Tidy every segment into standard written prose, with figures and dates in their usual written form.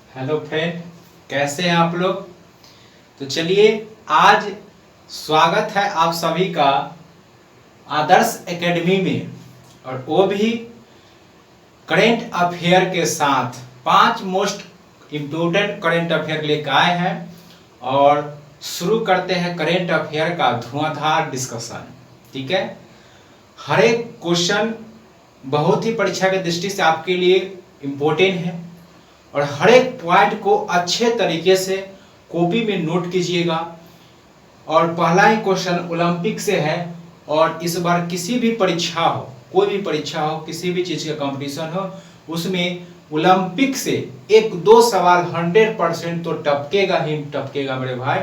Hello friend, कैसे हैं आप लोग। तो चलिए, आज स्वागत है आप सभी का आदर्श एकेडमी में, और वो भी करेंट अफेयर के साथ 5 मोस्ट इम्पोर्टेंट करेंट अफेयर लेकर आए हैं। और शुरू करते हैं करेंट अफेयर का धुआंधार डिस्कशन। ठीक है, हर एक क्वेश्चन बहुत ही परीक्षा की दृष्टि से आपके लिए इम्पोर्टेंट है, और हर एक पॉइंट को अच्छे तरीके से कॉपी में नोट कीजिएगा। और पहला ही क्वेश्चन ओलंपिक से है, और इस बार किसी भी परीक्षा हो, कोई भी परीक्षा हो, किसी भी चीज़ का कंपटीशन हो, उसमें ओलंपिक से 1-2 सवाल 100% तो टपकेगा ही टपकेगा मेरे भाई।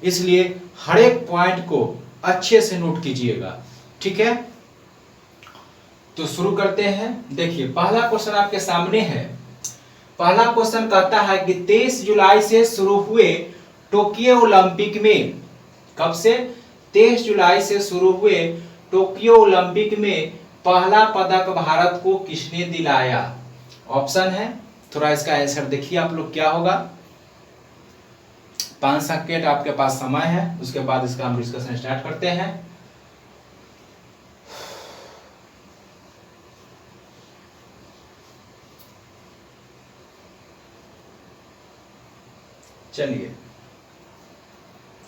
इसलिए हर एक पॉइंट को अच्छे से नोट कीजिएगा। ठीक है, तो शुरू करते हैं। देखिए, पहला क्वेश्चन आपके सामने है। पहला क्वेश्चन कहता है कि 23 जुलाई से शुरू हुए टोक्यो ओलंपिक में, कब से? 23 जुलाई से शुरू हुए टोक्यो ओलंपिक में पहला पदक भारत को किसने दिलाया? ऑप्शन है, थोड़ा इसका आंसर देखिए आप लोग क्या होगा। 5 सेकंड आपके पास समय है, उसके बाद इसका हम डिस्कशन स्टार्ट करते हैं। चलिए,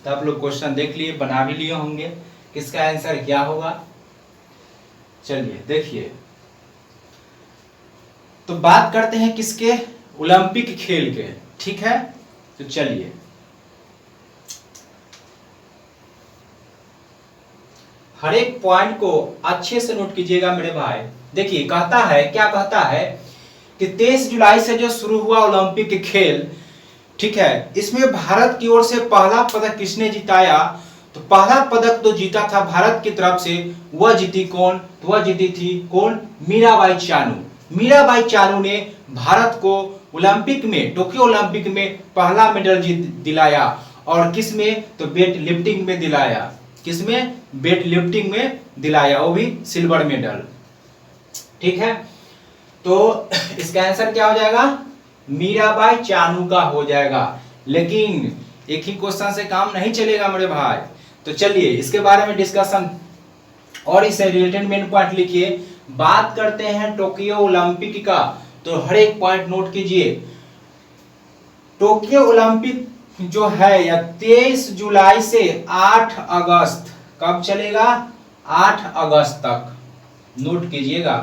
तो आप लोग क्वेश्चन देख लिए, बना भी लिए होंगे, किसका आंसर क्या होगा। चलिए देखिए, तो बात करते हैं किसके? ओलंपिक खेल के। ठीक है, तो चलिए, हर एक पॉइंट को अच्छे से नोट कीजिएगा मेरे भाई। देखिए, कहता है, क्या कहता है कि 23 जुलाई से जो शुरू हुआ ओलंपिक खेल, ठीक है, इसमें भारत की ओर से पहला पदक किसने जिताया? तो पहला पदक तो जीता था भारत की तरफ से। वह जीती कौन? तो वह जीती थी कौन? मीराबाई चानू। मीराबाई चानू ने भारत को ओलंपिक में, टोक्यो ओलंपिक में पहला मेडल दिलाया। और किस में? तो वेट लिफ्टिंग में दिलाया। किस में? वेट लिफ्टिंग में दिलाया, वो भी सिल्वर मेडल। ठीक है, तो इसका आंसर क्या हो जाएगा? मीराबाई चानू का हो जाएगा। लेकिन एक ही क्वेश्चन से काम नहीं चलेगा मेरे भाई। तो चलिए इसके बारे में डिस्कशन, और इससे रिलेटेड मेन पॉइंट लिखिए। बात करते हैं टोक्यो ओलंपिक का, तो हर एक पॉइंट नोट कीजिए। टोक्यो ओलंपिक जो है या 23 जुलाई से 8 अगस्त, कब चलेगा? 8 अगस्त तक नोट कीजिएगा।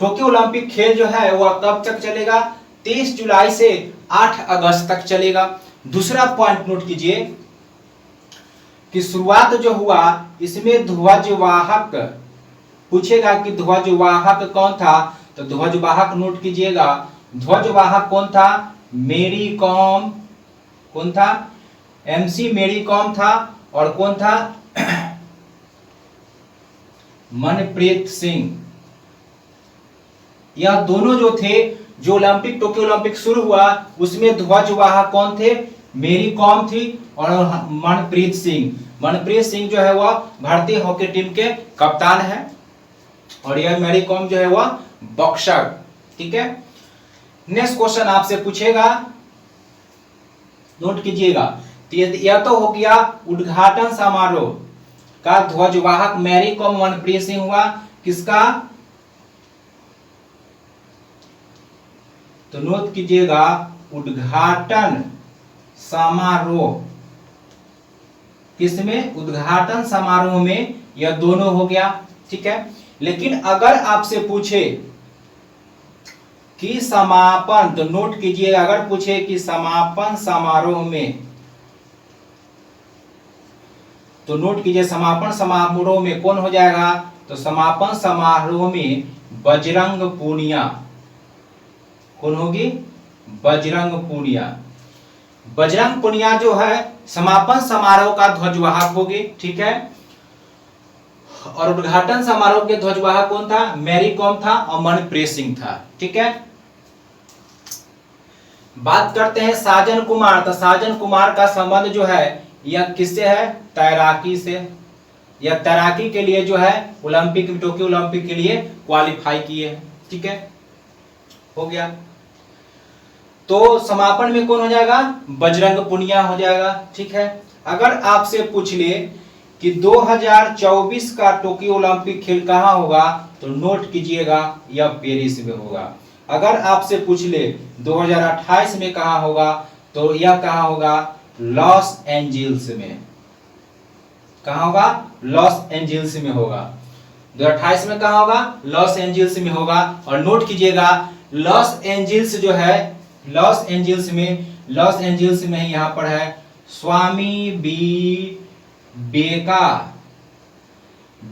टोक्यो ओलंपिक खेल जो है वह कब तक चलेगा? 23 जुलाई से 8 अगस्त तक चलेगा। दूसरा पॉइंट नोट कीजिए कि शुरुआत जो हुआ इसमें ध्वजवाहक पूछेगा कि ध्वजवाहक कौन था? तो ध्वजवाहक नोट कीजिएगा। ध्वजवाहक कौन था? मेरी कॉम। कौन था? एमसी मेरी कॉम था। और कौन था? मनप्रीत सिंह। यह दोनों जो थे, जो ओलंपिक, टोक्यो ओलंपिक शुरू हुआ उसमें ध्वजवाहक कौन थे? मेरी कॉम थी और मनप्रीत सिंह। मनप्रीत सिंह जो है वह भारतीय हॉकी टीम के कप्तान है, और यह मेरी कॉम जो है वह बॉक्सर। ठीक है, नेक्स्ट क्वेश्चन आपसे पूछेगा, नोट कीजिएगा। यह तो हो गया उद्घाटन समारोह का ध्वजवाहक मैरी कॉम मनप्रीत सिंह हुआ। किसका? तो नोट कीजिएगा, उद्घाटन समारोह। किसमें? उद्घाटन समारोह में यह दोनों हो गया। ठीक है, लेकिन अगर आपसे पूछे कि समापन, तो नोट कीजिएगा, अगर पूछे कि समापन समारोह में, तो नोट कीजिए समापन समारोह में कौन हो जाएगा? तो समापन समारोह में बजरंग पूनिया। कौन होगी? बजरंग पूनिया। बजरंग पूनिया जो है समापन समारोह का ध्वजवाहक होगी। ठीक है, और उद्घाटन समारोह के ध्वजवाहक कौन था? मैरी कॉम था और मनप्रीत सिंह था। ठीक है, बात करते हैं साजन कुमार। तो साजन कुमार का संबंध जो है यह किससे है? तैराकी से। यह तैराकी के लिए जो है ओलंपिक, टोक्यो ओलंपिक के लिए क्वालिफाई किए हैं। ठीक है, हो गया। तो समापन में कौन हो जाएगा, बजरंग पुनिया हो जाएगा। ठीक है, अगर आपसे पूछ ले कि 2024 का टोक्यो ओलंपिक खेल कहाँ होगा, तो नोट कीजिएगा यह पेरिस में होगा। अगर आपसे पूछ ले 2028 में कहाँ होगा, तो यह कहाँ होगा, लॉस एंजिल्स में। कहाँ होगा, लॉस एंजिल्स में होगा। 2028 में कहाँ होगा, लॉस एंजिल्स में होगा। और नोट कीजिएगा लॉस एंजिल्स जो है, लॉस एंजिल्स में ही यहाँ पर है स्वामी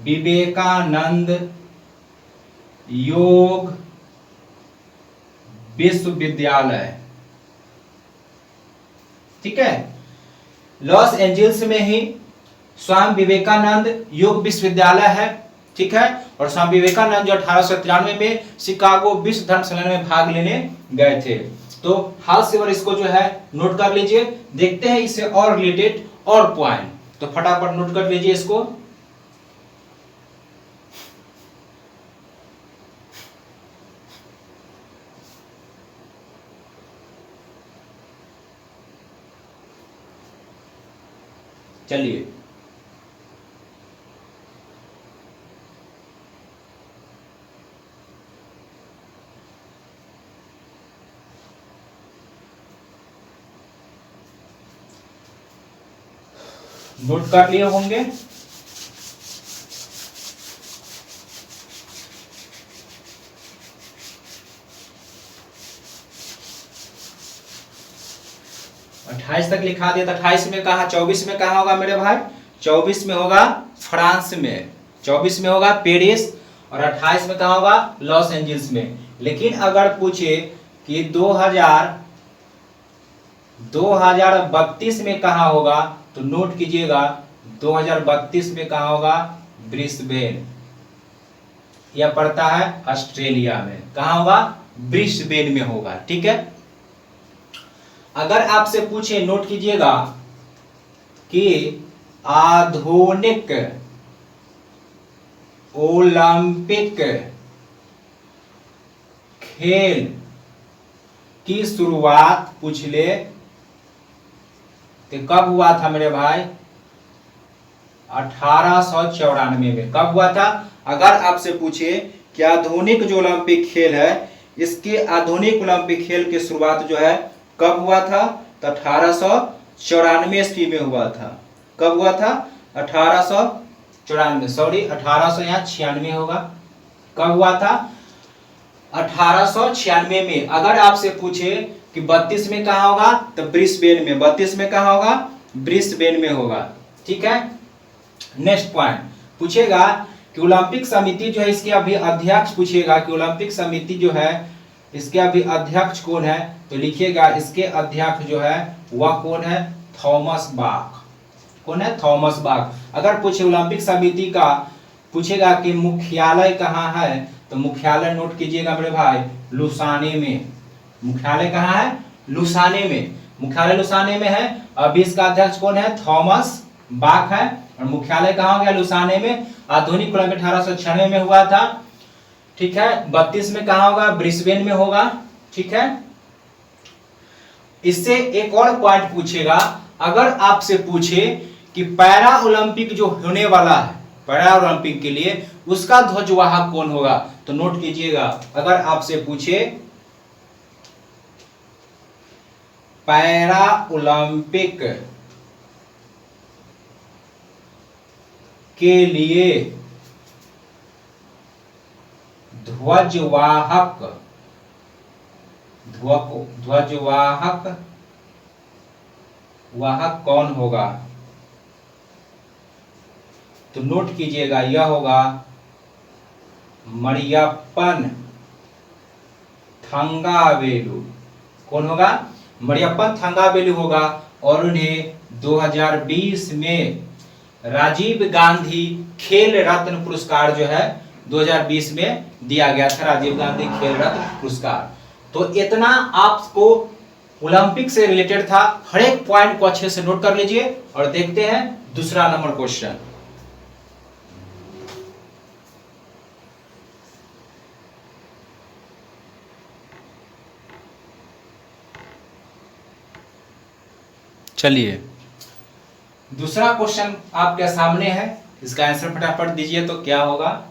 विवेकानंद योग विश्वविद्यालय। ठीक है, लॉस एंजिल्स में ही स्वामी विवेकानंद योग विश्वविद्यालय है। ठीक है, और स्वामी विवेकानंद जो 1893 में शिकागो विश्व धर्म सम्मेलन में भाग लेने गए थे। तो हाल से और इसको जो है नोट कर लीजिए। देखते हैं इससे और रिलेटेड और पॉइंट, तो फटाफट नोट कर लीजिए इसको। चलिए, नोट कर लिए होंगे। अट्ठाईस तक लिखा दिया, तो 28 में कहा, 24 में कहा होगा मेरे भाई, 24 में होगा फ्रांस में, 24 में होगा पेरिस, और 28 में कहा होगा लॉस एंजिल्स में। लेकिन अगर पूछे कि 2032 में कहा होगा, तो नोट कीजिएगा 2032 में कहा होगा ब्रिस्बेन। यह पड़ता है ऑस्ट्रेलिया में। कहा होगा, ब्रिस्बेन में होगा। ठीक है, अगर आपसे पूछे, नोट कीजिएगा कि आधुनिक ओलंपिक खेल की शुरुआत पूछ ले तो कब हुआ था मेरे भाई, 1894 में। कब हुआ था? अगर आपसे पूछे कि आधुनिक जो ओलंपिक खेल है, इसके आधुनिक ओलंपिक खेल की शुरुआत जो है कब हुआ था, तो 1894 ईस्वी में हुआ था। कब हुआ था? 1894, सॉरी 1800 यहाँ 96 होगा। कब हुआ था? 1896 में। अगर आपसे पूछे कि 32 में कहा होगा, तो ब्रिस्बेन में। 32 में कहा होगा, ब्रिस्बेन में होगा। ठीक है, नेक्स्ट पॉइंट पूछेगा कि ओलंपिक समिति जो है इसके अभी अध्यक्ष, पूछेगा कि ओलंपिक समिति जो है इसके अभी अध्यक्ष कौन है, तो लिखिएगा इसके अध्यक्ष जो है वह कौन है, थॉमस बाक। कौन है? Thomas Bach. अगर पूछे ओलंपिक समिति का, पूछेगा कि मुख्यालय कहाँ है, तो मुख्यालय नोट कीजिएगा मेरे भाई, लुसाने में। मुख्यालय कहाँ है? लुसाने में। मुख्यालय लुसाने में है। अभी इसका अध्यक्ष कौन है? थॉमस बाक है। और मुख्यालय कहाँ हो गया? लुसाने में। आधुनिक ओलंपिक 1896 में हुआ था। ठीक है, 32 में कहाँ होगा? ब्रिस्बेन में होगा। ठीक है, इससे एक और पॉइंट पूछेगा। अगर आपसे पूछे कि पैरा ओलंपिक जो होने वाला है, पैरा ओलंपिक के लिए उसका ध्वजवाहक कौन होगा, तो नोट कीजिएगा। अगर आपसे पूछे पैरा ओलंपिक के लिए ध्वजवाहक कौन होगा, तो नोट कीजिएगा यह होगा मरियप्पन थंगावेलु। कौन होगा? मरियप्पन थंगावेलु होगा। और उन्हें 2020 में राजीव गांधी खेल रत्न पुरस्कार जो है 2020 में दिया गया था, राजीव गांधी खेल रत्न पुरस्कार। तो इतना आपको ओलंपिक से रिलेटेड था। हर एक पॉइंट को अच्छे से नोट कर लीजिए और देखते हैं दूसरा नंबर क्वेश्चन। चलिए दूसरा क्वेश्चन आपके सामने है, इसका आंसर फटाफट दीजिए तो क्या होगा।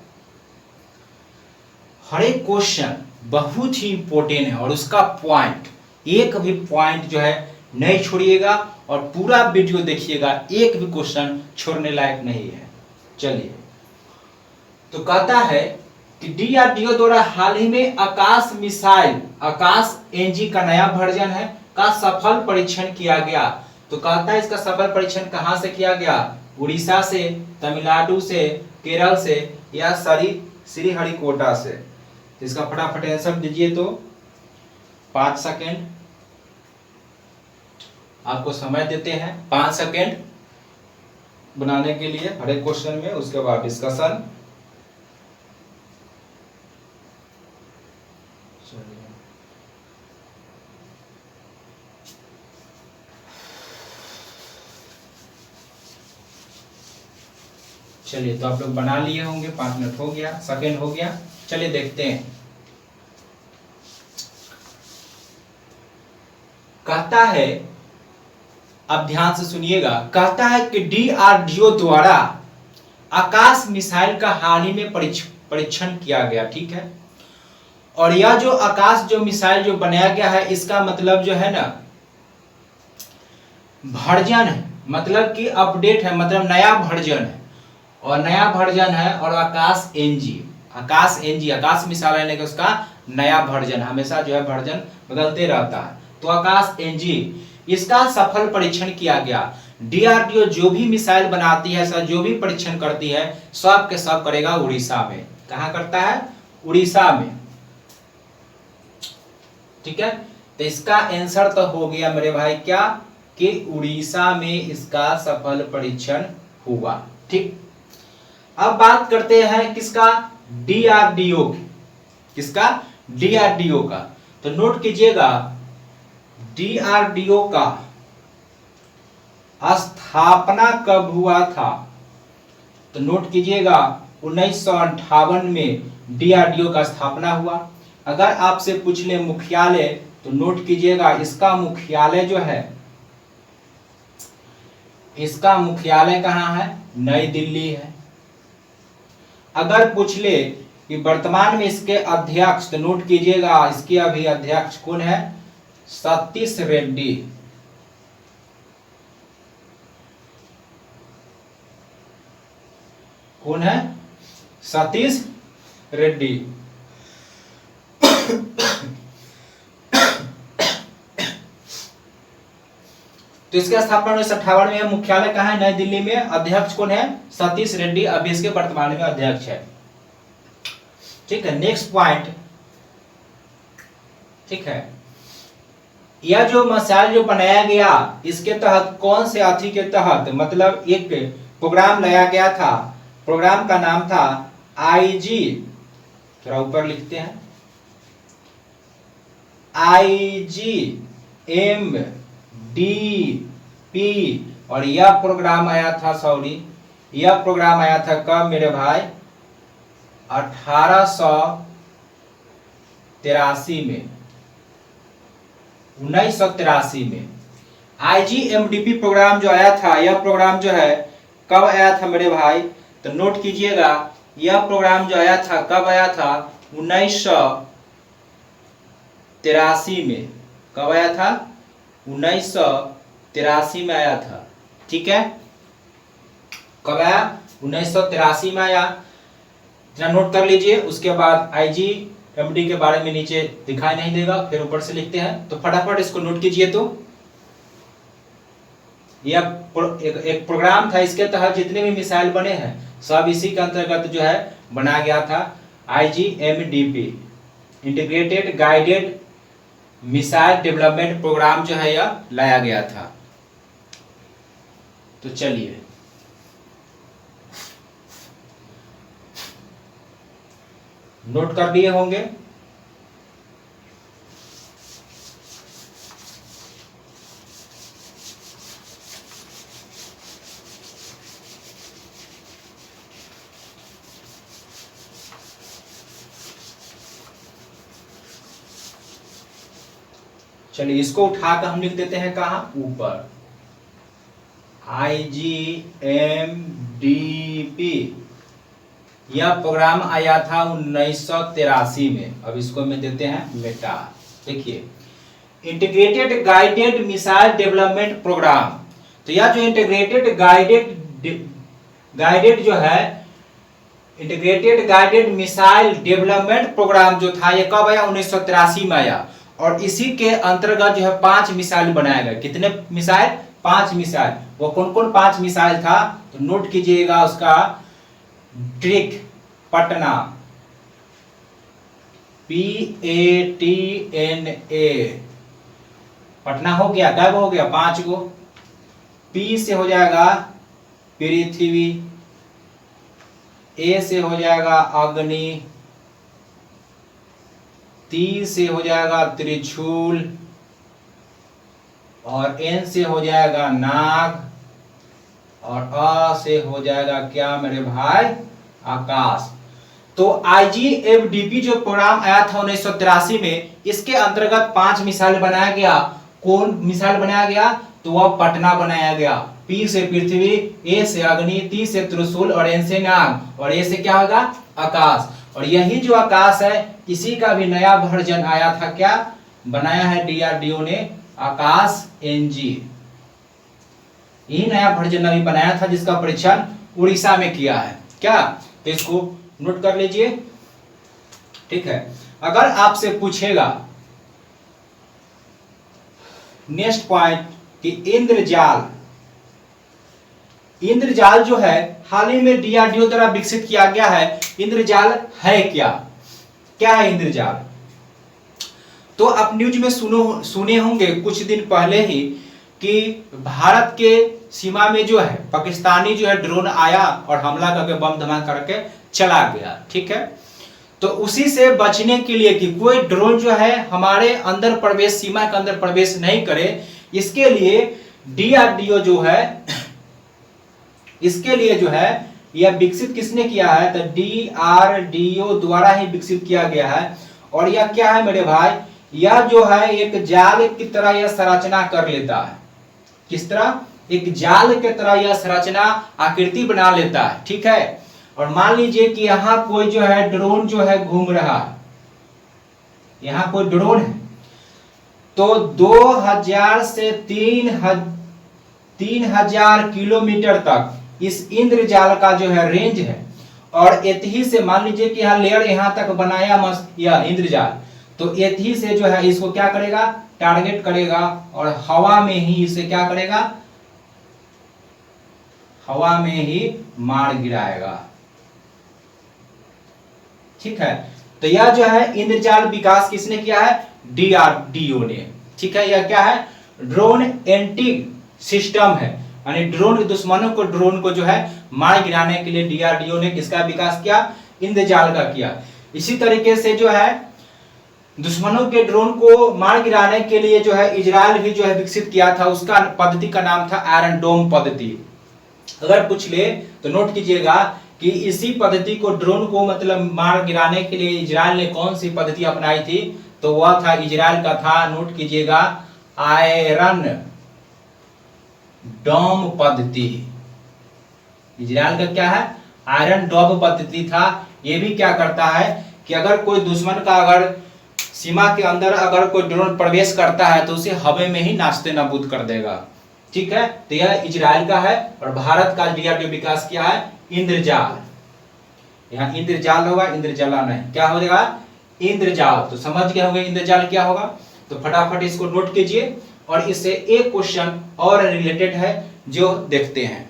हर एक क्वेश्चन बहुत ही इंपॉर्टेंट है और उसका पॉइंट, एक भी पॉइंट जो है नहीं छोड़िएगा और पूरा वीडियो देखिएगा, एक भी क्वेश्चन छोड़ने लायक नहीं है। चलिए तो कहता है कि डीआरडीओ द्वारा हाल ही में आकाश मिसाइल आकाश एनजी का नया वर्जन है का सफल परीक्षण किया गया। तो कहता है इसका सफल परीक्षण कहां से किया गया, उड़ीसा से, तमिलनाडु से, केरल से या श्रीहरिकोटा से। इसका फटाफट आंसर दीजिए तो 5 सेकेंड आपको समय देते हैं, 5 सेकेंड बनाने के लिए हर एक क्वेश्चन में, उसके बाद डिस्कशन। चलिए तो आप लोग बना लिए होंगे, 5 मिनट हो गया, सेकेंड हो गया। चलिए देखते हैं। कहता है, अब ध्यान से सुनिएगा, कहता है कि डीआरडीओ द्वारा आकाश मिसाइल का हाल ही में परीक्षण किया गया, ठीक है। और यह जो आकाश जो मिसाइल जो बनाया गया है, इसका मतलब जो है ना वर्जन है, मतलब कि अपडेट है, मतलब नया वर्जन है, और नया वर्जन है। और आकाश मिसाइल आने के उसका नया वर्जन, हमेशा जो है वर्जन बदलते रहता है। तो आकाश एनजी इसका सफल परीक्षण किया गया। डीआरडीओ जो भी मिसाइल बनाती है, जो भी परीक्षण करती है, सब के सब करेगा उड़ीसा में। कहां करता है, उड़ीसा में, ठीक है। तो इसका आंसर तो हो गया मेरे भाई क्या, कि उड़ीसा में इसका सफल परीक्षण हुआ, ठीक। अब बात करते हैं किसका, डीआरडीओ की, किसका, डीआरडीओ का। तो नोट कीजिएगा, डीआरडीओ का स्थापना कब हुआ था। तो नोट कीजिएगा 1958 में डीआरडीओ का स्थापना हुआ। अगर आपसे पूछ ले मुख्यालय, तो नोट कीजिएगा इसका मुख्यालय जो है, इसका मुख्यालय कहां है, नई दिल्ली है। अगर पूछ ले कि वर्तमान में इसके अध्यक्ष, तो नोट कीजिएगा इसके अभी अध्यक्ष कौन है, सतीश रेड्डी। कौन है, सतीश रेड्डी। तो इसका स्थापना 1958 में, मुख्यालय कहाँ है, नई दिल्ली में। अध्यक्ष कौन है, सतीश रेड्डी, अभी इसके वर्तमान में अध्यक्ष है, ठीक है। नेक्स्ट पॉइंट, ठीक है। यह जो मिसाइल जो बनाया गया, इसके तहत कौन से अथी के तहत, मतलब एक प्रोग्राम लाया गया था, प्रोग्राम का नाम था IG, थोड़ा ऊपर लिखते हैं, IGMDP। और यह प्रोग्राम आया था, यह प्रोग्राम आया था कब मेरे भाई, 1883 में, 1983 में। IGMDP प्रोग्राम जो आया था, यह प्रोग्राम जो है कब आया था मेरे भाई, तो नोट कीजिएगा, यह प्रोग्राम जो आया था कब आया था, 1983 में। कब आया था, 1983 में आया था, ठीक है। कब आया, 1983 में आया, इतना नोट कर लीजिए। उसके बाद IGMD के बारे में नीचे दिखाई नहीं देगा, फिर ऊपर से लिखते हैं, तो फटाफट इसको नोट कीजिए। तो यह एक प्रोग्राम था, इसके तहत जितने भी मिसाइल बने हैं सब इसी के अंतर्गत जो है बनाया गया था। IGMDP integrated guided missile development programme जो है यह लाया गया था। तो चलिए नोट कर लिए होंगे। चलिए इसको उठाकर हम लिख देते हैं कहां, ऊपर। IGMDP, यह प्रोग्राम आया था 1983 में। अब इसको में देते हैं मेटा। देखिए, integrated guided missile development programme. तो यह जो इंटीग्रेटेड गाइडेड जो है, integrated guided missile development programme जो था, ये कब आया? 1983 में आया। और इसी के अंतर्गत जो है 5 मिसाइल बनाया गया। कितने मिसाइल? 5 मिसाइल। वो कौन कौन 5 मिसाइल था? तो नोट कीजिएगा उसका ट्रिक, पटना, PATNA, पटना हो गया। क्या हो गया? 5 गो। P से हो जाएगा पृथ्वी, A से हो जाएगा अग्नि, T से हो जाएगा त्रिशूल, और N से हो जाएगा नाग, और A से हो जाएगा क्या मेरे भाई? आकाश। तो IGFDP जो प्रोग्राम आया था 1983 में, इसके अंतर्गत 5 मिसाइल बनाया गया। कौन मिसाइल बनाया गया? तो वह पटना बनाया गया। P से पृथ्वी, A से अग्नि, T से त्रिशूल, और N से नाग, और A से क्या होगा? आकाश। और यही जो आकाश है, इसी का भी नया वर्जन आया था। क्या बनाया है DRDO ने? आकाश NG। यही नया वर्जन अभी बनाया था, जिसका परीक्षण उड़ीसा में किया है। क्या? तो इसको नोट कर लीजिए, ठीक है। अगर आपसे पूछेगा नेक्स्ट पॉइंट कि इंद्रजाल, इंद्रजाल जो है हाल ही में DRDO द्वारा विकसित किया गया है। इंद्रजाल है क्या? क्या है इंद्रजाल? तो आप न्यूज में सुने होंगे कुछ दिन पहले ही कि भारत के सीमा में जो है पाकिस्तानी जो है ड्रोन आया और हमला करके बम धमाका करके चला गया, ठीक है। तो उसी से बचने के लिए कि कोई ड्रोन जो है हमारे अंदर प्रवेश, सीमा के अंदर प्रवेश नहीं करे, इसके लिए DRDO जो है, इसके लिए जो है यह विकसित किसने किया है? तो DRDO द्वारा ही विकसित किया गया है। और यह क्या है मेरे भाई? यह जो है एक जाल की तरह यह संरचना कर लेता है। किस तरह? एक जाल की तरह यह संरचना, आकृति बना लेता है, ठीक है। और मान लीजिए कि यहाँ कोई जो है ड्रोन जो है घूम रहा है, यहाँ कोई ड्रोन है, तो 2000 से 3000 किलोमीटर तक इस इंद्रजाल का जो है रेंज है। और एतही से मान लीजिए कि यहाँ लेयर यहाँ तक बनाया मस्त यह इंद्रजाल, तो एतही से जो है इसको क्या करेगा? टारगेट करेगा, और हवा में ही इसे क्या करेगा? हवा में ही मार गिराएगा, ठीक है। तो यह जो है इंद्रजाल विकास किसने किया है? DRDO ने, ठीक है। यह क्या है? ड्रोन एंटी सिस्टम है, यानी ड्रोन दुश्मनों को, ड्रोन को जो है मार गिराने के लिए DRDO ने किसका विकास किया? इंद्रजाल का किया। इसी तरीके से जो है दुश्मनों के ड्रोन को मार गिराने के लिए जो है इजराइल भी जो है विकसित किया था। उसका पद्धति का नाम था आयरन डोम पद्धति। अगर पूछ ले तो नोट कीजिएगा कि इसी पद्धति को, ड्रोन को मतलब मार गिराने के लिए इजराइल ने कौन सी पद्धति अपनाई थी? तो वह था, इजराइल का था, नोट कीजिएगा, आयरन डोम पद्धति। इजराइल का क्या है? आयरन डोम पद्धति था। यह भी क्या करता है कि अगर कोई दुश्मन का, अगर सीमा के अंदर अगर कोई ड्रोन प्रवेश करता है तो उसे हवा में ही नाश्ते नाबूद कर देगा, ठीक है। तो यह इजराइल का है। और भारत का DRDO विकास किया है इंद्रजाल। यहाँ इंद्रजाल होगा, इंद्रजाला नहीं, क्या होगा? इंद्रजाल। तो समझ गए होंगे इंद्रजाल क्या होगा। तो फटाफट इसको नोट कीजिए, और इससे एक क्वेश्चन और रिलेटेड है जो देखते हैं।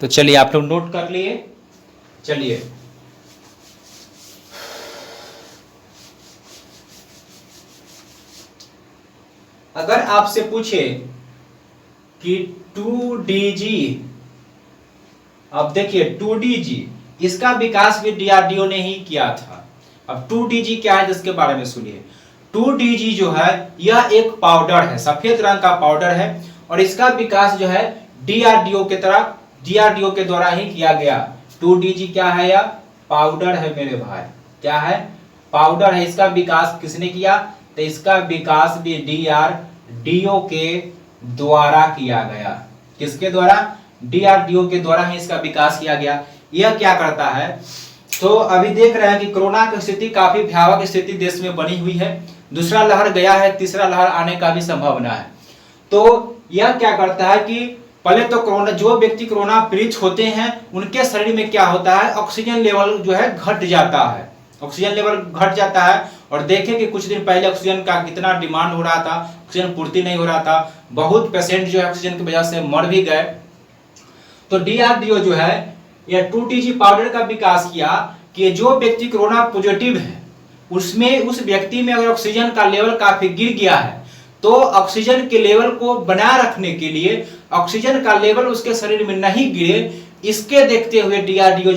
तो चलिए आप लोग नोट कर लिए। चलिए अगर आपसे पूछे कि 2DG, अब देखिए 2DG, इसका विकास भी DRDO ने ही किया था। अब 2DG क्या है इसके बारे में सुनिए। 2DG जो है यह एक पाउडर है, सफेद रंग का पाउडर है, और इसका विकास जो है DRDO की तरह डीआरडीओ के द्वारा ही किया गया। 2DG क्या है? या पाउडर है मेरे भाई, क्या है? पाउडर है। इसका विकास किसने किया? तो इसका विकास भी डीआरडीओ के द्वारा किया गया। किसके द्वारा? डीआरडीओ के द्वारा ही इसका विकास किया गया। यह क्या करता है? तो अभी देख रहे हैं कि कोरोना की स्थिति काफी भयावह स्थिति देश में बनी हुई है। दूसरा लहर गया है, तीसरा लहर आने का भी संभावना है। तो यह क्या करता है कि पहले तो कोरोना, जो व्यक्ति कोरोना पीड़ित होते हैं उनके शरीर में क्या होता है, ऑक्सीजन लेवल जो है घट जाता है, ऑक्सीजन लेवल घट जाता है। और देखें कि कुछ दिन पहले ऑक्सीजन का कितना डिमांड हो रहा था, ऑक्सीजन पूर्ति नहीं हो रहा था, बहुत पेशेंट जो है ऑक्सीजन की वजह से मर भी गए। तो डीआरडीओ जो है यह 2TG पाउडर का विकास किया कि जो व्यक्ति कोरोना पॉजिटिव है उसमें, उस व्यक्ति में अगर ऑक्सीजन का लेवल काफी गिर गया है तो ऑक्सीजन के लेवल को बनाए रखने के लिए, ऑक्सीजन का लेवल उसके शरीर में नहीं गिरे, इसके देखते हुए डीआरडीओ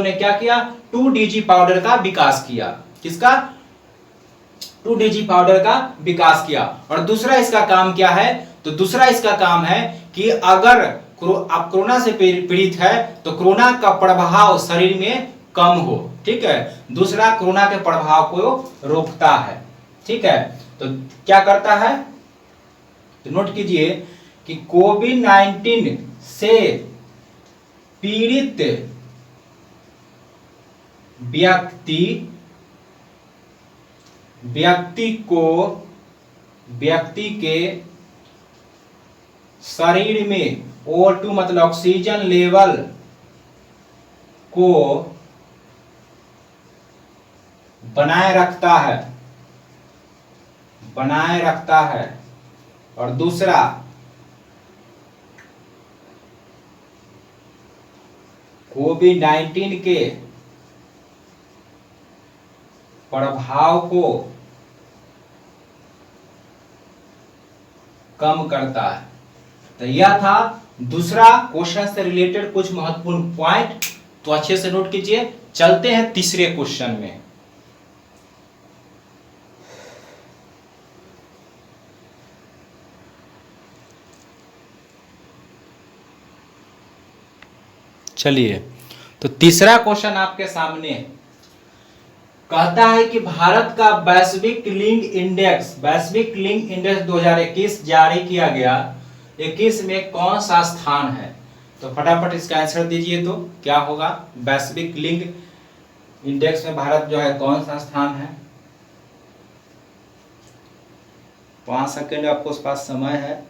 ने क्या किया? 2DG पाउडर का विकास किया। किसका? 2DG पाउडर का विकास किया। और दूसरा इसका काम क्या है? तो दूसरा इसका काम है कि अगर आप कोरोना से पीड़ित है तो कोरोना का प्रभाव शरीर में कम हो। ठीक है, दूसरा कोरोना के प्रभाव को रोकता है। ठीक है, तो क्या करता है? तो नोट कीजिए कि कोविड-19 से पीड़ित व्यक्ति के शरीर में O2 मतलब ऑक्सीजन लेवल को बनाए रखता है। और दूसरा कोविड-19 के प्रभाव को कम करता है। तो यह था दूसरा क्वेश्चन से रिलेटेड कुछ महत्वपूर्ण पॉइंट। तो अच्छे से नोट कीजिए। चलते हैं तीसरे क्वेश्चन में। चलिए, तो तीसरा क्वेश्चन आपके सामने कहता है कि भारत का वैश्विक लिंग इंडेक्स 2021 जारी किया गया, 21 में कौन सा स्थान है? तो फटाफट इसका आंसर दीजिए। तो क्या होगा? वैश्विक लिंग इंडेक्स में भारत जो है कौन सा स्थान है? 5 सेकंड आपको उस पास समय है।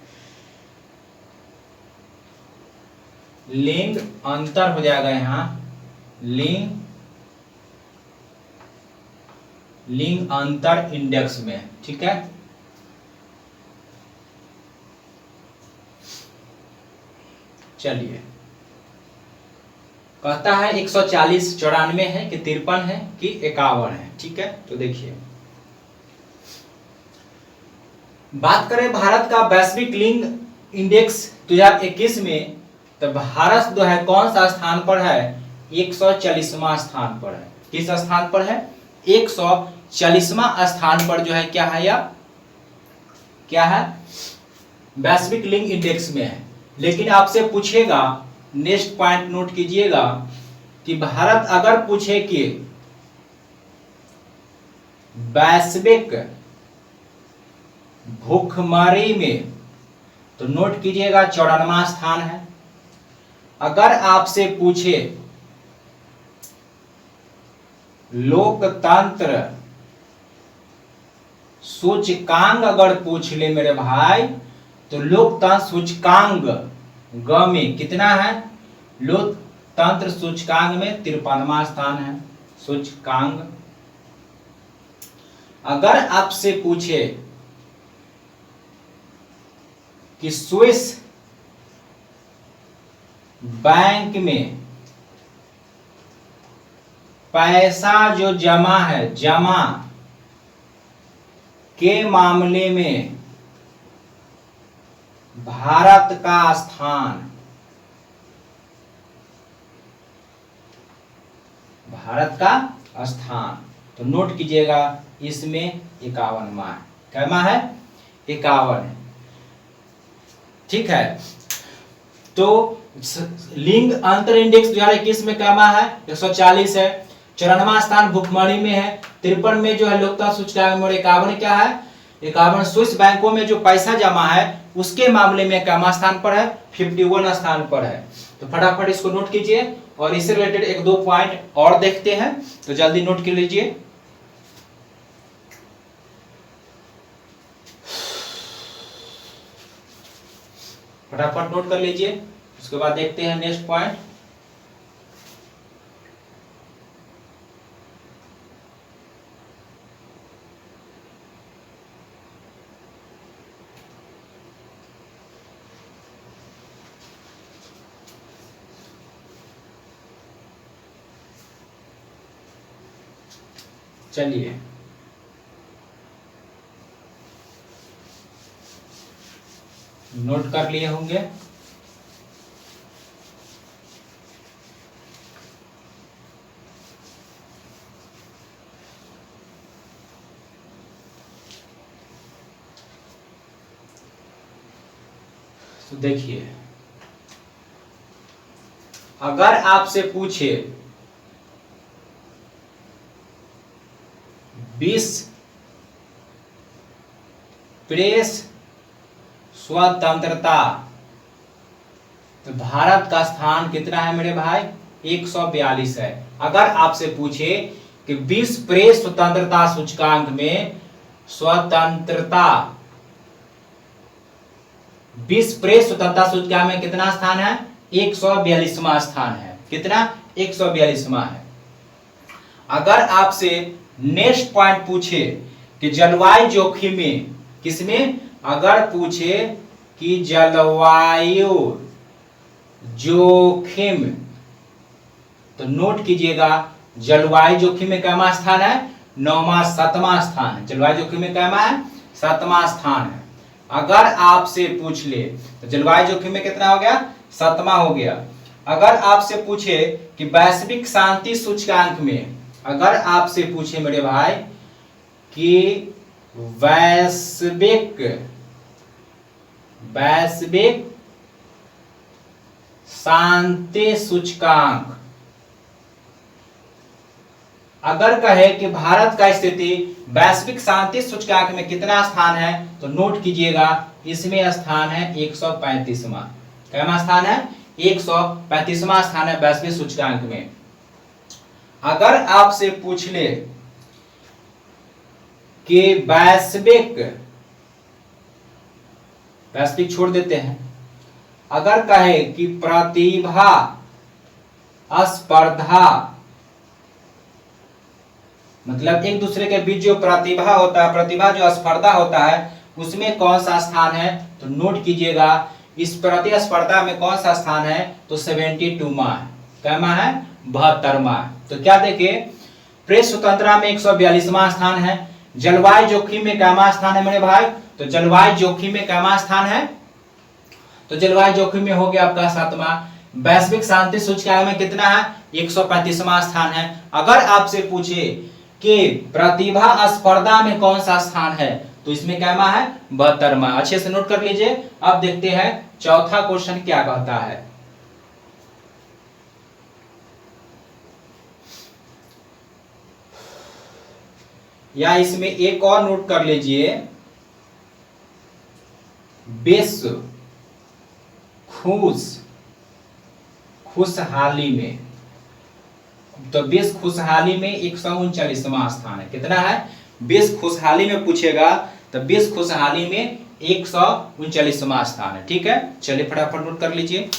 लिंग अंतर हो जाएगा यहाँ, लिंग अंतर इंडेक्स में। ठीक है, चलिए, कहता है 140, 94 है कि 53 है कि 51 है। ठीक है, तो देखिए, बात करें भारत का वैश्विक लिंग इंडेक्स 2021 में, तो भारत जो है कौन सा स्थान पर है? 140वां स्थान पर है। किस स्थान पर है? 140वां स्थान पर जो है क्या है? या क्या है? वैश्विक लिंग इंडेक्स में है। लेकिन आपसे पूछेगा, नेक्स्ट पॉइंट नोट कीजिएगा कि भारत अगर पूछे कि वैश्विक भूखमरी में, तो नोट कीजिएगा 54वां स्थान है। अगर आपसे पूछे लोकतंत्र सूचकांक अगर पूछ ले मेरे भाई, तो लोकतंत्र सूचकांक ग में कितना है? लोकतंत्र सूचकांक में 53वां स्थान है सूचकांक। अगर आपसे पूछे कि स्विस बैंक में पैसा जो जमा है, जमा के मामले में भारत का स्थान, तो नोट कीजिएगा इसमें 51वां है। कैमा है? 51 है। ठीक है, तो लिंग अंतर इंडेक्स 2021 में कैमा है 140 है। 94वां स्थान भुखमरी में है। 53 में जो है लोकतंत्र सूचकांक में, 51 क्या है 51 स्विस बैंकों में जो पैसा जमा है उसके मामले में कैमा स्थान पर है 51 स्थान पर है। तो फटाफट इसको नोट कीजिए और इससे रिलेटेड एक दो पॉइंट और देखते हैं, तो जल्दी नोट कर लीजिए। फटाफट नोट कर लीजिए, उसके बाद देखते हैं नेक्स्ट पॉइंट। चलिए नोट कर लिए होंगे। तो देखिए, अगर आपसे पूछे 20 प्रेस स्वतंत्रता, तो भारत का स्थान कितना है मेरे भाई 142 है। अगर आपसे पूछे कि 20 प्रेस स्वतंत्रता सूचकांक में स्वतंत्रता 20 प्रेस स्वतंत्रता सूचकांक में कितना स्थान है 142वां स्थान है। कितना 142वां है। अगर आपसे नेक्स्ट पॉइंट पूछे कि जलवायु जोखिम में किसमें, अगर पूछे कि जलवायु जोखिम, तो नोट कीजिएगा जलवायु जोखिम में कैमा स्थान है 7वां स्थान है। जलवायु जोखिम में कैमा है 7वां स्थान है। अगर आपसे पूछ ले तो जलवायु जोखिम में कितना हो गया 7वां हो गया। अगर आपसे पूछे कि वैश्विक शांति सूचकांक में, अगर आपसे पूछे मेरे भाई कि वैश्विक शांति सूचकांक, अगर कहे कि भारत का स्थिति वैश्विक शांति सूचकांक में कितना स्थान है, तो नोट कीजिएगा इसमें स्थान है 135वां। कितना स्थान है 135वां स्थान है वैश्विक सूचकांक में। अगर आपसे पूछ ले कि वैश्विक छोड़ देते हैं, अगर कहे कि प्रतिभा स्पर्धा, मतलब एक दूसरे के बीच जो प्रतिभा होता है, प्रतिभा जो स्पर्धा होता है उसमें कौन सा स्थान है, तो नोट कीजिएगा इस प्रतिस्पर्धा में कौन सा स्थान है, तो 72वां है। कैमा है 72वां। तो क्या देखे प्रेस स्वतंत्रता में 142वां स्थान है। जलवायु जोखिम में कैमा स्थान है मेरे भाई, तो जलवायु जोखिम में कैमा स्थान है, तो जलवायु जोखिम में हो गया आपका 7वां। वैश्विक शांति सूचकांक में कितना है 135वां स्थान है। अगर आपसे पूछे कि प्रतिभा स्पर्धा में कौन सा स्थान है, तो इसमें कैमा है 72वां। अच्छे से नोट कर लीजिए। अब देखते हैं चौथा क्वेश्चन क्या कहता है। या इसमें एक और नोट कर लीजिए, विश्व खुशहाली में, तो विश्व खुशहाली में 139वां स्थान है। कितना है विश्व खुशहाली में पूछेगा तो विश्व खुशहाली में 139वां स्थान है। ठीक है, चलिए फटाफट नोट कर लीजिए।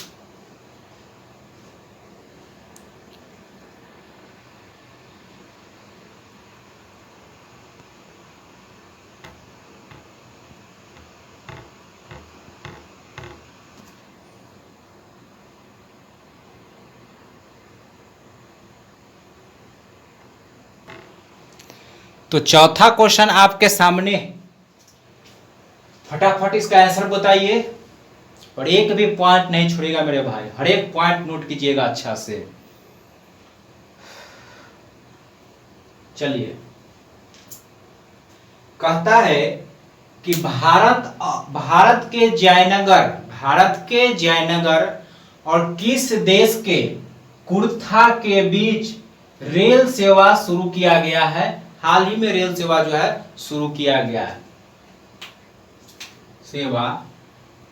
तो चौथा क्वेश्चन आपके सामने, फटाफट इसका आंसर बताइए और एक भी पॉइंट नहीं छोड़ेगा मेरे भाई, हर एक पॉइंट नोट कीजिएगा अच्छा से। चलिए, कहता है कि भारत के जयनगर और किस देश के कुर्था के बीच रेल सेवा शुरू किया गया है? हाल ही में रेल सेवा जो है शुरू किया गया है। सेवा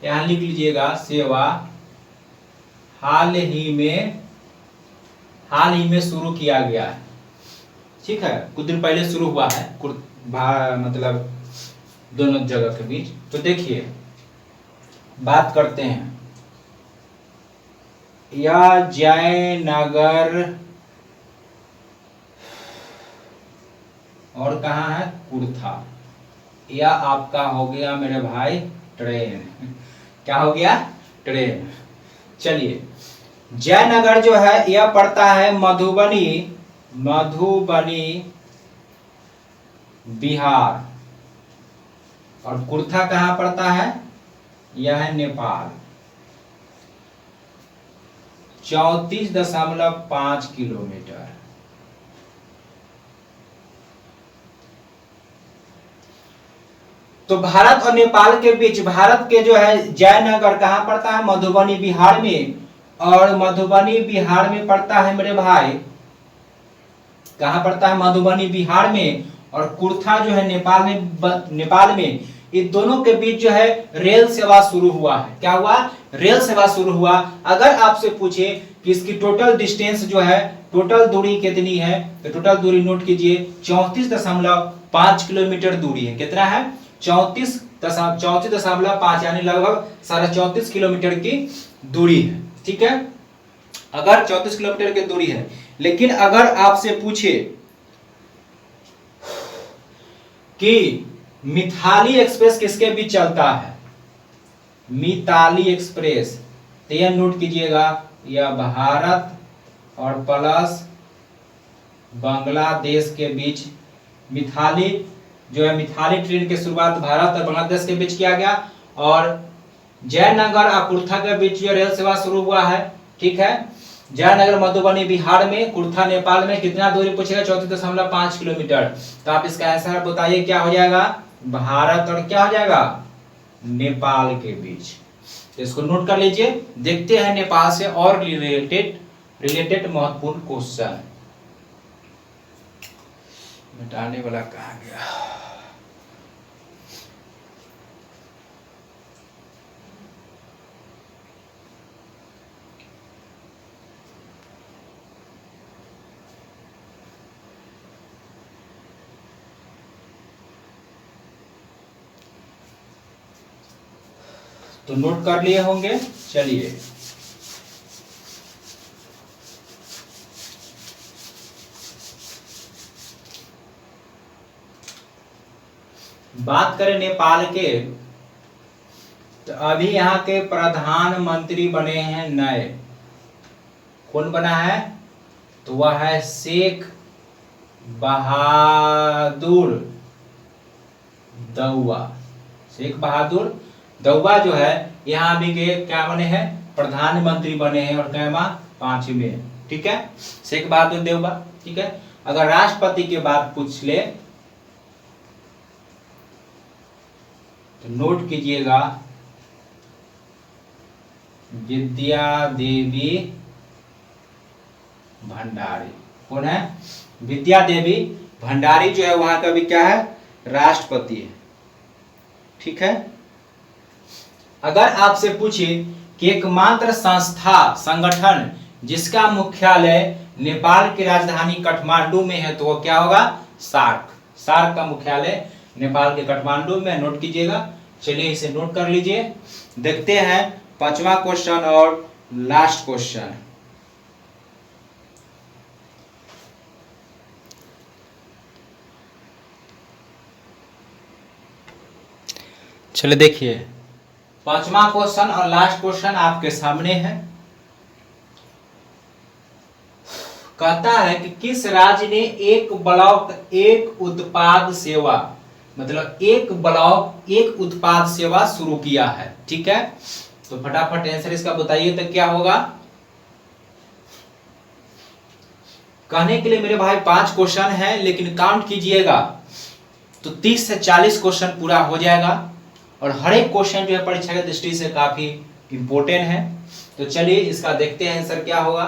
यहां लिख लीजिएगा, सेवा हाल ही में शुरू किया गया है। ठीक है, कुछ दिन पहले शुरू हुआ है मतलब दोनों जगह के बीच। तो देखिए बात करते हैं, या जयनगर और कहाँ है? कुर्था। या आपका हो गया मेरे भाई ट्रेन। क्या हो गया? ट्रेन। चलिए, जयनगर जो है यह पड़ता है मधुबनी बिहार, और कुर्था कहाँ पड़ता है? यह है नेपाल। 34.5 किलोमीटर। तो भारत और नेपाल के बीच, भारत के जो है जयनगर कहाँ पड़ता है? मधुबनी बिहार में, और मधुबनी बिहार में पड़ता है मेरे भाई, कहाँ पड़ता है? मधुबनी बिहार में। और कुर्था जो है नेपाल में। इन दोनों के बीच जो है रेल सेवा शुरू हुआ है। क्या हुआ? रेल सेवा शुरू हुआ। अगर आपसे पूछे कि इसकी टोटल डिस्टेंस जो है, टोटल दूरी कितनी है, तो टोटल दूरी नोट कीजिए, 34.5 किलोमीटर दूरी है। कितना है? 34.5 यानी लगभग 34.5 किलोमीटर की दूरी है। ठीक है, अगर 34 किलोमीटर की दूरी है। लेकिन अगर आपसे पूछे कि मिथाली एक्सप्रेस किसके बीच चलता है, मिताली एक्सप्रेस, तो यह नोट कीजिएगा, यह भारत और प्लस बांग्लादेश के बीच मिथाली जो है, मिथाली ट्रेन की शुरुआत भारत और बांग्लादेश के बीच किया गया। और जयनगर और कुर्था के बीच जो रेल सेवा शुरू हुआ है। ठीक है, जयनगर मधुबनी बिहार में, कुर्था नेपाल में। कितना दूरी पूछेगा? 34.5 किलोमीटर। तो आप इसका आंसर बताइए क्या हो जाएगा? भारत और क्या हो जाएगा? नेपाल के बीच। तो इसको नोट कर लीजिए। देखते हैं नेपाल से और रिलेटेड महत्वपूर्ण क्वेश्चन। मिटाने वाला कहाँ गया? तो नोट कर लिए होंगे। चलिए, बात करें नेपाल के, तो अभी यहाँ के प्रधानमंत्री बने हैं नए। कौन बना है? तो वह है शेख बहादुर दौआ। शेख बहादुर दौआ जो है यहाँ भी के क्या बने हैं? प्रधानमंत्री बने हैं। और कैमा? 5वें। ठीक है, शेख बहादुर दौआ। ठीक है, अगर राष्ट्रपति की बात पूछ ले तो नोट कीजिएगा, विद्या देवी भंडारी। कौन है? विद्या देवी भंडारी जो है वहां का भी क्या है? राष्ट्रपति है। ठीक है, अगर आपसे पूछे कि एकमात्र संगठन जिसका मुख्यालय नेपाल की राजधानी काठमांडू में है, तो वो क्या होगा? सार्क का मुख्यालय नेपाल के काठमांडू में। नोट कीजिएगा। चलिए इसे नोट कर लीजिए। देखते हैं 5वां क्वेश्चन और लास्ट क्वेश्चन। चलिए देखिए, 5वां क्वेश्चन और लास्ट क्वेश्चन आपके सामने है। कहता है कि किस राज्य ने एक ब्लॉक एक उत्पाद सेवा, मतलब एक ब्लॉक एक उत्पाद सेवा शुरू किया है। ठीक है, तो फटाफट आंसर इसका बताइए तो क्या होगा? कहने के लिए मेरे भाई 5 क्वेश्चन है, लेकिन काउंट कीजिएगा तो 30 से 40 क्वेश्चन पूरा हो जाएगा। और हर एक क्वेश्चन जो है परीक्षा की दृष्टि से काफी इंपोर्टेंट है। तो चलिए इसका देखते हैं आंसर क्या होगा।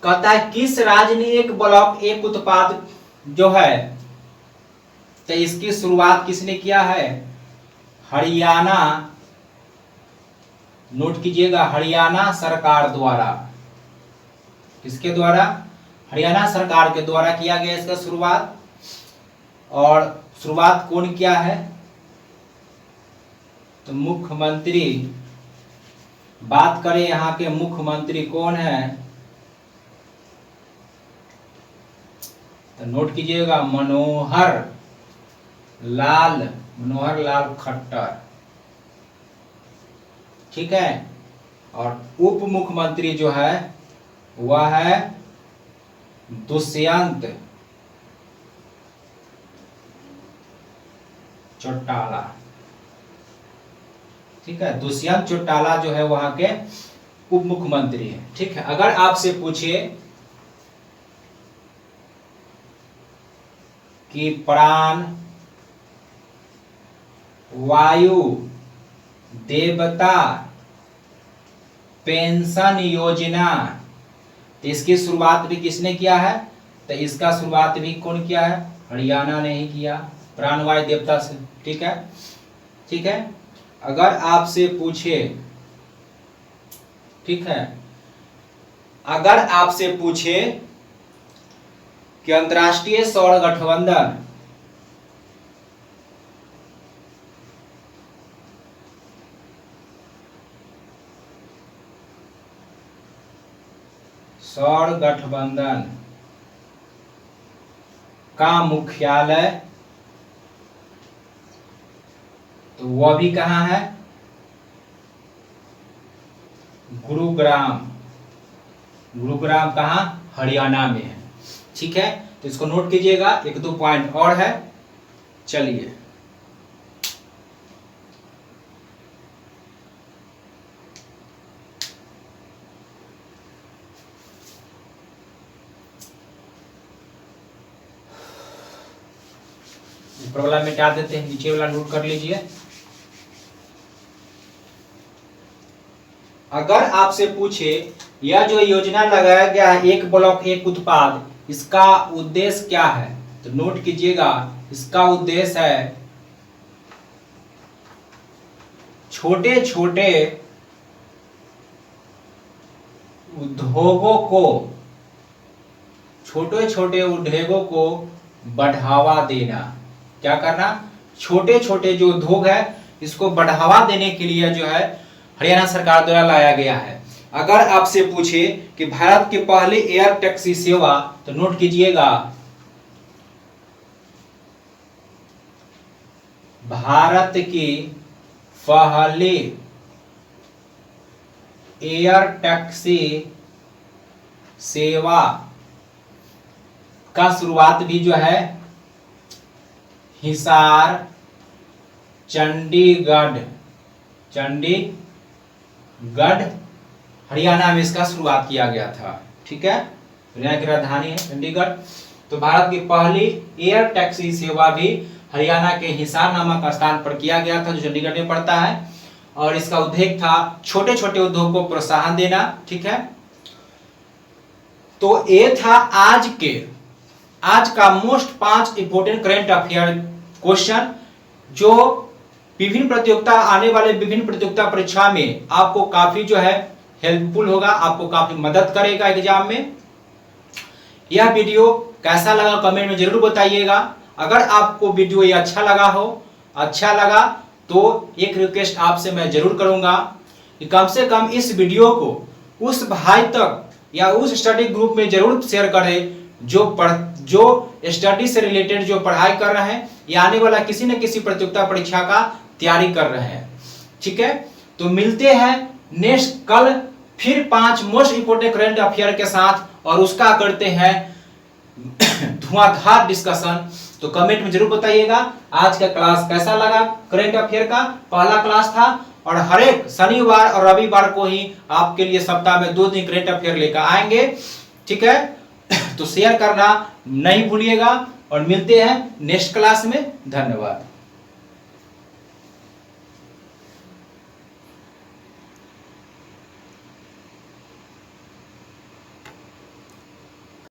कहता है किस राज्य ने एक ब्लॉक एक उत्पाद जो है, तो इसकी शुरुआत किसने किया है? हरियाणा। नोट कीजिएगा, हरियाणा सरकार द्वारा। किसके द्वारा? हरियाणा सरकार के द्वारा किया गया इसका शुरुआत। और शुरुआत कौन किया है? तो मुख्यमंत्री। बात करें यहाँ के मुख्यमंत्री कौन है, तो नोट कीजिएगा मनोहर लाल खट्टर। ठीक है। और उप मुख्यमंत्री जो है वह है दुष्यंत चौटाला। ठीक है, दुष्यंत चौटाला जो है वहां के उप मुख्यमंत्री है। ठीक है। अगर आपसे पूछे कि प्राण वायु देवता पेंशन योजना, तो इसकी शुरुआत भी किसने किया है? तो इसका शुरुआत भी कौन किया है? हरियाणा ने ही किया, प्राणवायु देवता से। ठीक है, ठीक है। अगर आपसे पूछे, ठीक है, अगर आपसे पूछे कि अंतर्राष्ट्रीय सौर गठबंधन का मुख्यालय, तो वह भी कहां है? गुरुग्राम। गुरुग्राम कहां? हरियाणा में है। ठीक है, तो इसको नोट कीजिएगा। एक दो पॉइंट और है, चलिए। ऊपर वाला मिटा देते हैं, नीचे वाला नोट कर लीजिए। अगर आपसे पूछे यह जो योजना लगाया गया है एक ब्लॉक एक उत्पाद, इसका उद्देश्य क्या है, तो नोट कीजिएगा, इसका उद्देश्य है छोटे छोटे उद्योगों को बढ़ावा देना। क्या करना? छोटे छोटे जो उद्योग है इसको बढ़ावा देने के लिए जो है हरियाणा सरकार द्वारा लाया गया है। अगर आपसे पूछे कि भारत की पहली एयर टैक्सी सेवा, तो नोट कीजिएगा, भारत की पहली एयर टैक्सी सेवा का शुरुआत भी जो है हिसार चंडीगढ़ हरियाणा में इसका शुरुआत किया गया था। ठीक है, हरियाणा की राजधानी है चंडीगढ़। तो भारत की पहली एयर टैक्सी सेवा भी हरियाणा के हिसार नामक स्थान पर किया गया था, जो चंडीगढ़ में पड़ता है। और इसका उद्देश्य था छोटे छोटे उद्योग को प्रोत्साहन देना। ठीक है, तो ये था आज का most 5 important current affair question, जो विभिन्न प्रतियोगिता आने वाले विभिन्न प्रतियोगिता परीक्षा में आपको काफी जो है हेल्पफुल होगा, आपको काफी मदद करेगा एग्जाम में। यह वीडियो कैसा लगा कमेंट में जरूर बताइएगा। अगर आपको वीडियो ये अच्छा लगा तो एक रिक्वेस्ट आपसे मैं जरूर करूंगा कि कम से कम इस वीडियो को उस भाई तक या उस स्टडी ग्रुप में जरूर शेयर करें जो स्टडी से रिलेटेड जो पढ़ाई कर रहे हैं या आने वाला किसी न किसी प्रतियोगिता परीक्षा का तैयारी कर रहे हैं। ठीक है, तो मिलते हैं नेक्स्ट कल फिर 5 मोस्ट इंपोर्टेंट करंट अफेयर के साथ, और उसका करते हैं धुआंधार डिस्कशन। तो कमेंट में जरूर बताइएगा आज का क्लास कैसा लगा। करंट अफेयर का पहला क्लास था, और हर एक शनिवार और रविवार को ही आपके लिए सप्ताह में 2 दिन करंट अफेयर लेकर आएंगे। ठीक है, तो शेयर करना नहीं भूलिएगा, और मिलते हैं नेक्स्ट क्लास में। धन्यवाद।